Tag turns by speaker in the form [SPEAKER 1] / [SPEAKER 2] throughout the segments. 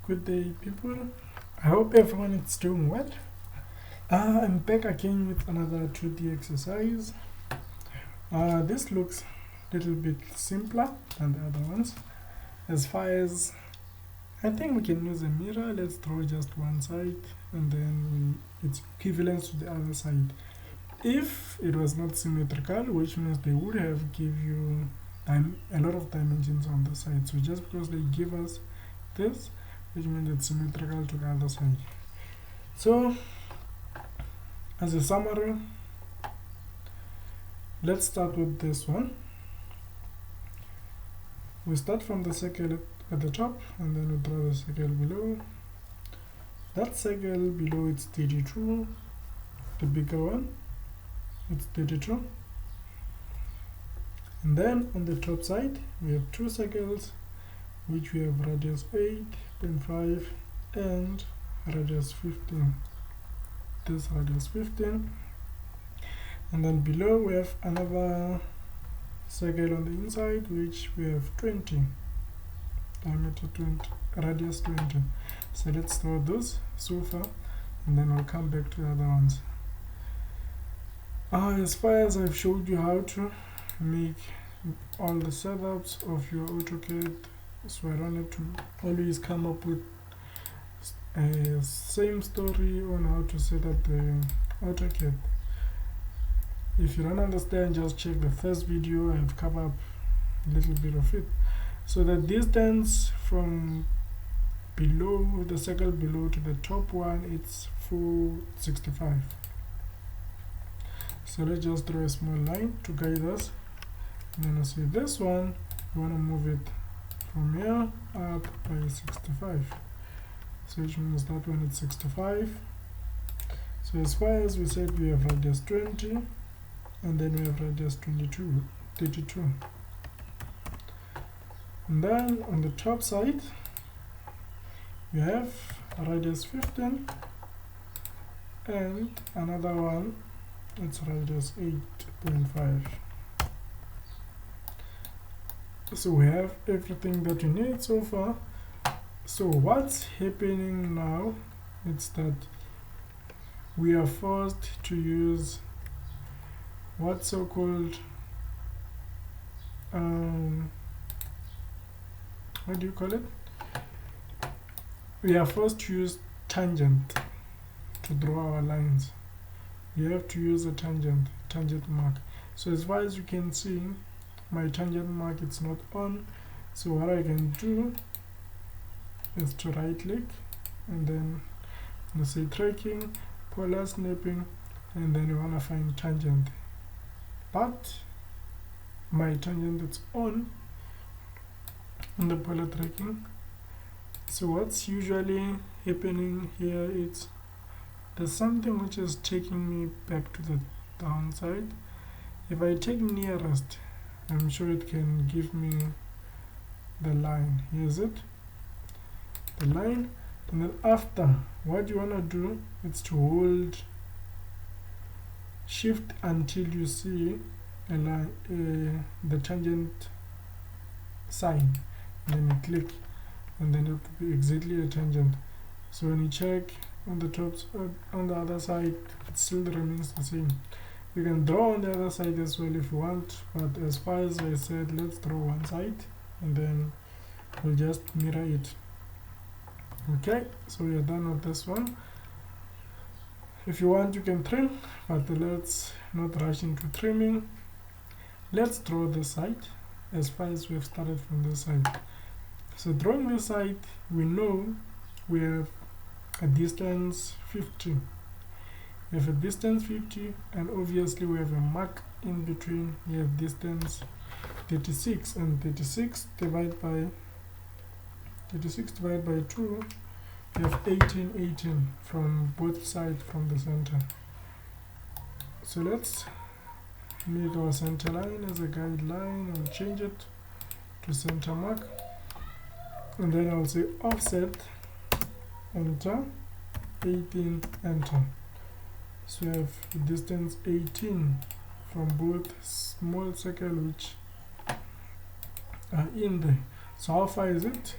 [SPEAKER 1] Good day, people. I hope everyone is doing well. I'm back again with another 2D exercise. This looks a little bit simpler than the other ones. As far as I think we can use a mirror. Let's draw just one side and then its equivalence to the other side. If it was not symmetrical, which means they would have give you a lot of dimensions on the side. So just because they give us this, which means it's symmetrical to the other side. So as a summary, let's start with this one. We start from the circle at the top and then we draw the circle below. That circle below, it's 32, the bigger one, it's 32. And then on the top side we have two circles which we have radius 8.5 and radius 15. This radius 15. And then below we have another circle on the inside which we have 20, diameter 20, radius 20. So let's draw those so far and then I'll come back to the other ones. As far as I've showed you how to make all the setups of your AutoCAD, so I don't have to always come up with a same story on how to set up the AutoCAD. If you don't understand, just check the first video. I've covered up a little bit of it. So the distance from below the circle below to the top one, it's 465. So let's just draw a small line to guide us. And then I see this one, you want to move it from here up by 65. So which means that one is 65. So as far as we said, we have radius 20 and then we have radius 32. And then on the top side we have radius 15 and another one, it's radius 8.5. So we have everything that we need so far. So what's happening now is that we are forced to use what's so-called what do you call it? We are forced to use tangent to draw our lines. We have to use a tangent mark. So as far as you can see, my tangent mark, it's not on. So what I can do is to right click and then let's say tracking, polar snapping, and then you want to find tangent. But my tangent is on the polar tracking. So what's usually happening here is there's something which is taking me back to the downside. If I take nearest, I'm sure it can give me the line. Here's it, the line. And then after, what you want to do is to hold shift until you see a line, the tangent sign, and then you click and then it will be exactly a tangent. So when you check on the top, on the other side, it still remains the same. You can draw on the other side as well if you want, but as far as I said, let's draw one side and then we'll just mirror it. Okay, so we are done with this one. If you want, you can trim, but let's not rush into trimming. Let's draw the side as far as we've started from this side. So drawing this side, we know we have a distance 50. We have a distance 50, and obviously we have a mark in between. We have distance 36, and 36 divided by 2, we have 18 from both sides from the center. So let's make our center line as a guideline. I'll change it to center mark, and then I'll say offset, enter, 18, enter. So we have distance 18 from both small circle which are in there. So how far is it?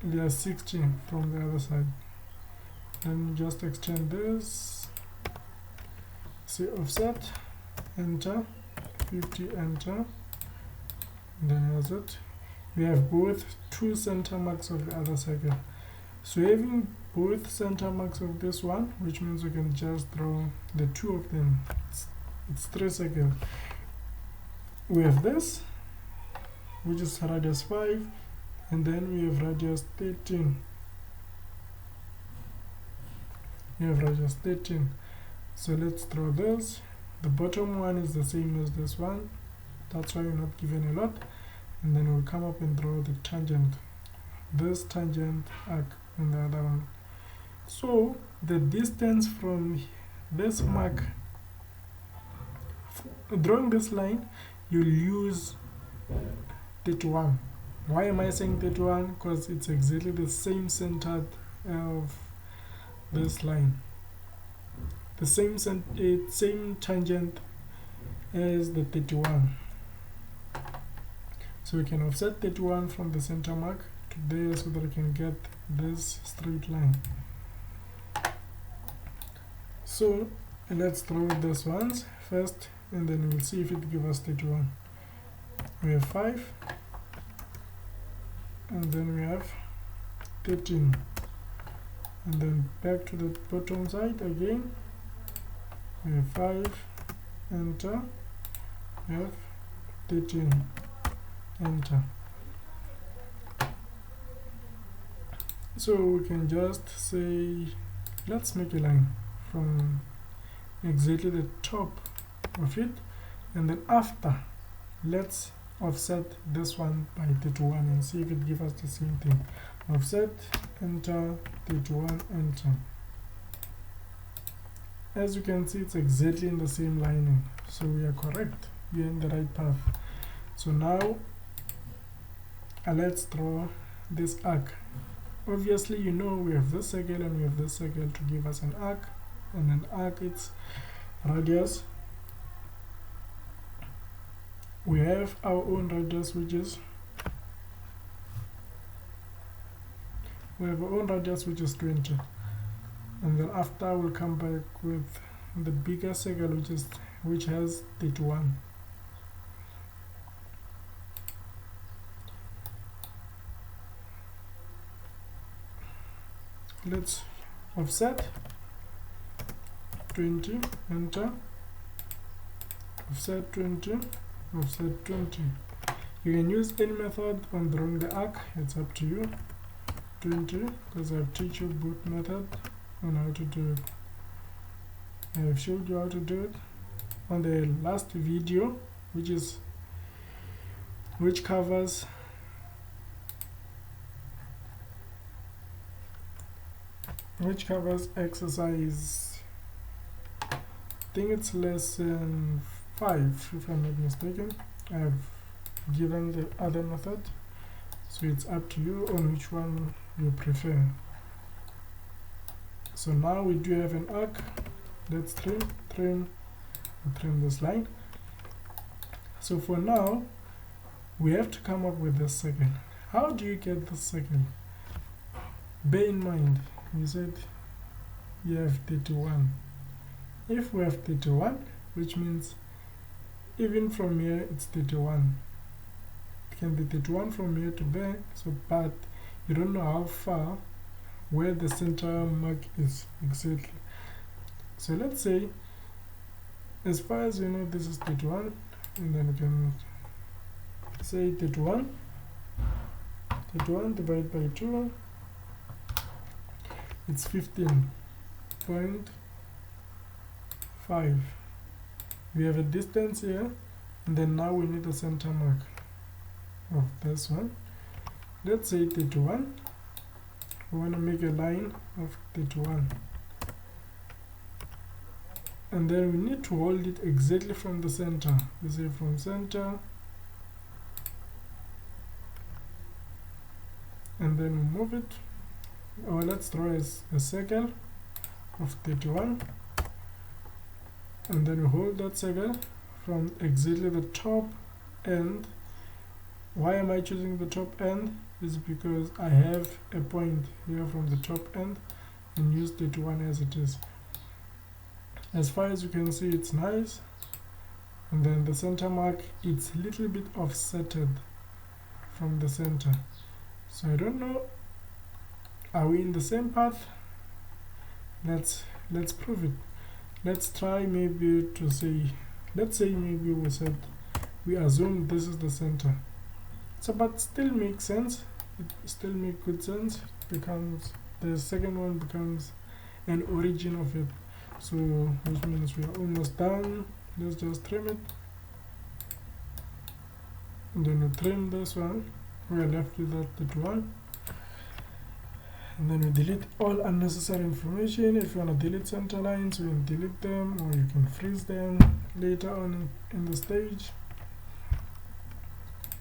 [SPEAKER 1] we are 60 from the other side. Then just extend this, say offset, enter, 50, enter, then as it. We have both two center marks of the other circle. So having both center marks of this one, which means we can just draw the two of them. It's 3 circles. We have this, which is radius 5, and then we have radius 13. We have radius 13. So let's draw this. The bottom one is the same as this one. That's why we're not given a lot. And then we'll come up and draw the tangent. This tangent arc and the other one. So the distance from this mark, drawing this line, you'll use 31. Why am I saying 31? Because it's exactly the same center of this line. The same tangent as the 31. So we can offset 31 from the center mark to there so that we can get this straight line. So let's draw this ones first, and then we'll see if it gives us 31. We have 5, and then we have 13, and then back to the bottom side again. We have 5, enter, we have 13, enter. So we can just say, let's make a line from exactly the top of it, and then after, let's offset this one by 31 and see if it gives us the same thing. Offset, enter, 31, enter. As you can see, it's exactly in the same lining, so we are correct. We are in the right path. So now let's draw this arc. Obviously, you know, we have this circle and we have this circle to give us an arc, and an arc, its radius. We have our own radius, which is 20, and then after we'll come back with the bigger circle, which has 31. Let's offset 20, enter, offset 20, offset 20. You can use any method on drawing the arc, it's up to you. 20, because I've taught you both methods on how to do it. I have showed you how to do it on the last video, which covers exercise, I think it's lesson 5 if I'm not mistaken. I've given the other method, so it's up to you on which one you prefer. So now we do have an arc. Let's trim this line. So for now, we have to come up with this circle. How do you get this circle? Bear in mind, we said you have 31. If we have 31, which means even from here it's 31. It can be 31 from here to there, so but you don't know how far where the center mark is exactly. So let's say, as far as you know, this is 31, and then we can say 31 divided by 2, it's 15.5. We have a distance here, and then now we need the center mark of this one. Let's say 31. We want to make a line of 31, and then we need to hold it exactly from the center. We say from center, and then we move it, or let's draw a circle of 31, and then we hold that circle from exactly the top end. Why am I choosing the top end? is because I have a point here from the top end and used it one as it is. As far as you can see, it's nice. And then the center mark, it's a little bit offsetted from the center. So I don't know, are we in the same path? Let's prove it. Let's try maybe to say, let's say maybe we assume this is the center. So but still makes sense. It still makes good sense. Becomes the second one becomes an origin of it. So which means we are almost done. Let's just trim it. And then we trim this one. We are left with that one. And then we delete all unnecessary information. If you want to delete center lines, you can delete them, or you can freeze them later on in the stage.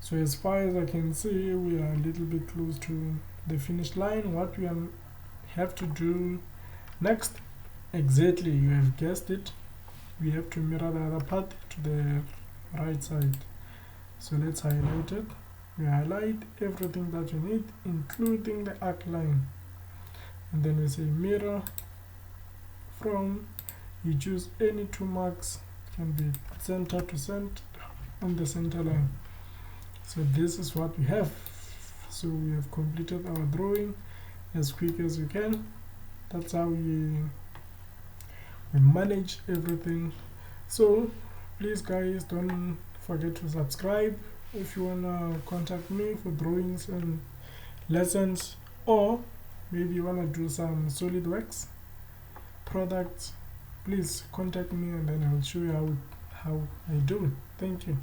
[SPEAKER 1] So as far as I can see, we are a little bit close to the finish line. What we have to do next, exactly, you have guessed it, we have to mirror the other part to the right side. So let's highlight it. We highlight everything that you need, including the arc line. And then we say mirror from, you choose any two marks, can be center to center on the center line. So this is what we have. So we have completed our drawing as quick as we can. That's how we manage everything. So please guys, don't forget to subscribe. If you wanna contact me for drawings and lessons, or maybe you wanna do some SolidWorks products, please contact me and then I'll show you how I do it. Thank you.